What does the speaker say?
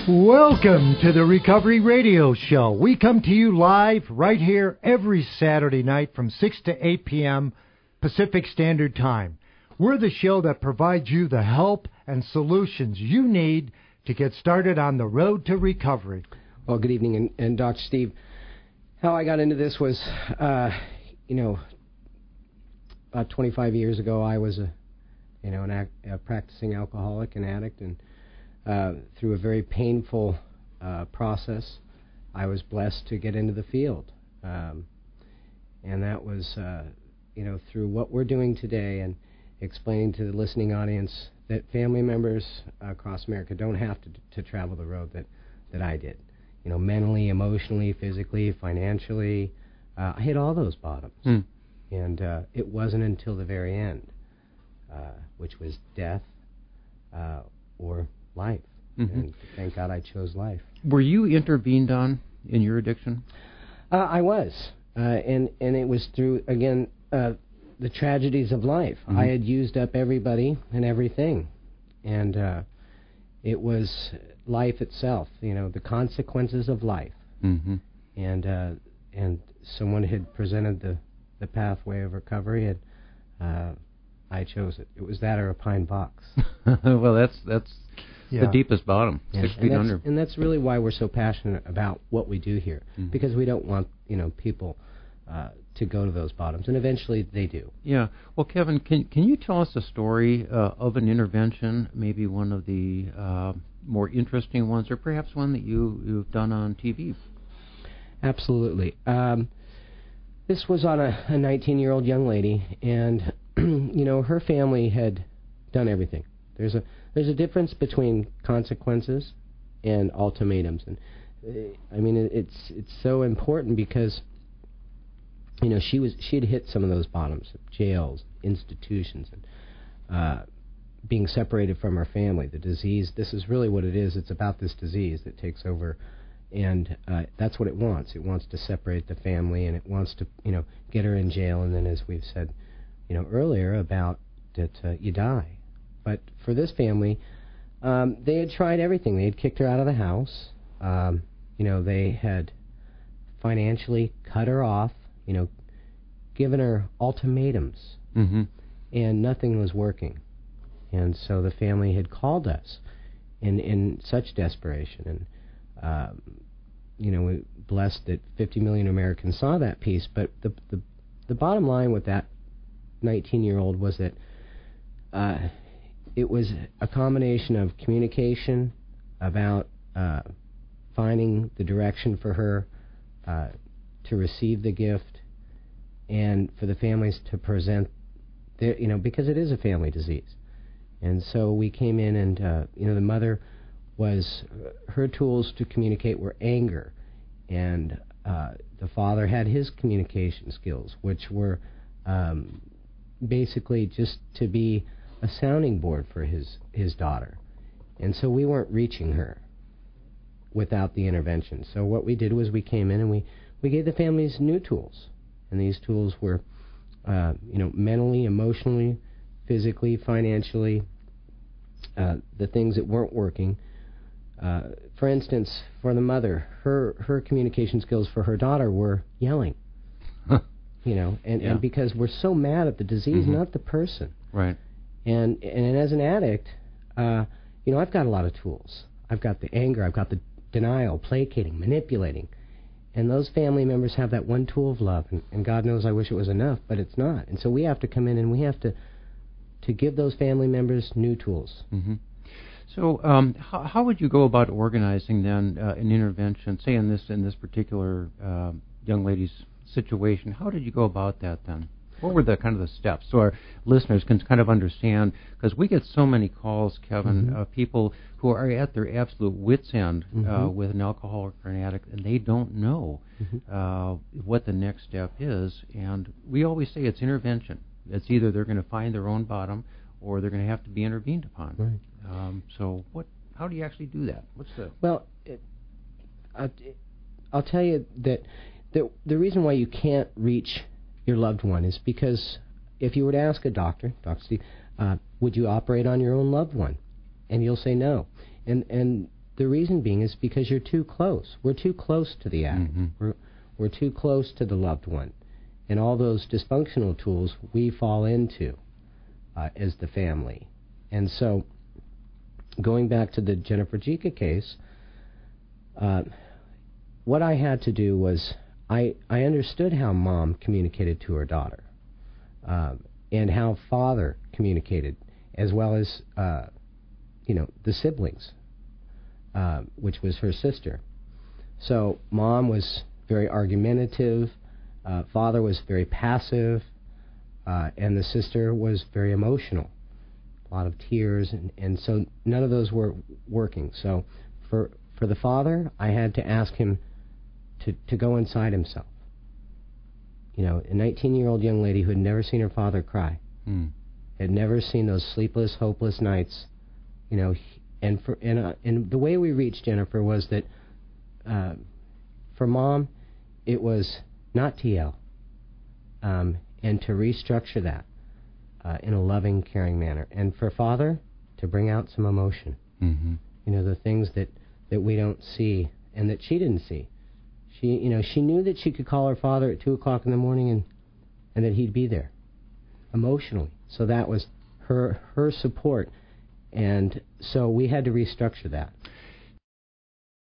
Welcome to the Recovery Radio Show. We come to you live right here every Saturday night from 6 to 8 p.m. Pacific Standard Time. We're the show that provides you the help and solutions you need to get started on the road to recovery. Well, good evening, and Dr. Steve. How I got into this was, about 25 years ago, I was a practicing alcoholic and addict, and through a very painful process, I was blessed to get into the field. And that was, through what we're doing today and explaining to the listening audience that family members across America don't have to travel the road that I did. Mentally, emotionally, physically, financially. I hit all those bottoms. And it wasn't until the very end, which was death or life. And thank God I chose life. Were you intervened on in your addiction? I was. And it was through, again, the tragedies of life. I had used up everybody and everything. And it was life itself, the consequences of life. And someone had presented the pathway of recovery, and I chose it. It was that or a pine box. Well, that's the deepest bottom, 6 feet under. And that's really why we're so passionate about what we do here, because we don't want people to go to those bottoms, and eventually they do. Yeah. Well, Kevin, can you tell us a story of an intervention, maybe one of the more interesting ones, or perhaps one that you've done on TV? Absolutely. This was on a 19-year-old young lady, and her family had done everything. There's a difference between consequences and ultimatums, and it's so important because she had hit some of those bottoms, jails, institutions, and being separated from her family, the disease. This is really what it is. It's about this disease that takes over, and that's what it wants. It wants to separate the family, and it wants to get her in jail, and then, as we've said earlier, about that you die. But for this family, they had tried everything. They had kicked her out of the house. They had financially cut her off, given her ultimatums, and nothing was working. And so the family had called us in such desperation. And, we're blessed that 50 million Americans saw that piece. But the bottom line with that 19-year-old was that it was a combination of communication about finding the direction for her to receive the gift, and for the families to present their, because it is a family disease. And so we came in, and the mother her tools to communicate were anger, and the father had his communication skills, which were basically just to be a sounding board for his daughter. And so we weren't reaching her without the intervention. So what we did was we came in and we gave the families new tools. And these tools were, mentally, emotionally, physically, financially, the things that weren't working. For instance, for the mother, her communication skills for her daughter were yelling. And because we're so mad at the disease, not the person. Right. And as an addict, I've got a lot of tools. I've got the anger, I've got the denial, placating, manipulating. And those family members have that one tool of love, and God knows I wish it was enough, but it's not. And so we have to come in and we have to give those family members new tools. So how would you go about organizing then an intervention, say in this particular young lady's situation? How did you go about that then? What were the kind of the steps so our listeners can kind of understand? Because we get so many calls, Kevin, of people who are at their absolute wit's end with an alcoholic or an addict, and they don't know what the next step is. And we always say it's intervention. It's either they're going to find their own bottom or they're going to have to be intervened upon. Right. So how do you actually do that? What's the... Well, I'll tell you that the reason why you can't reach your loved one is because if you were to ask a doctor, Dr. Steve, would you operate on your own loved one? And you'll say no. And the reason being is because you're too close. We're too close to the addict. We're too close to the loved one. And all those dysfunctional tools we fall into as the family. And so, going back to the Jennifer Jika case, what I had to do was I understood how mom communicated to her daughter, and how father communicated, as well as the siblings, which was her sister. So mom was very argumentative, father was very passive, and the sister was very emotional, a lot of tears, and so none of those were working. So for the father, I had to ask him to go inside himself. A 19-year-old young lady who had never seen her father cry, had never seen those sleepless, hopeless nights, and the way we reached Jennifer was that for mom, it was not TL, and to restructure that in a loving, caring manner, and for father to bring out some emotion, the things that we don't see and that she didn't see. She knew that she could call her father at 2 o'clock in the morning and that he'd be there emotionally. So that was her support. And so we had to restructure that.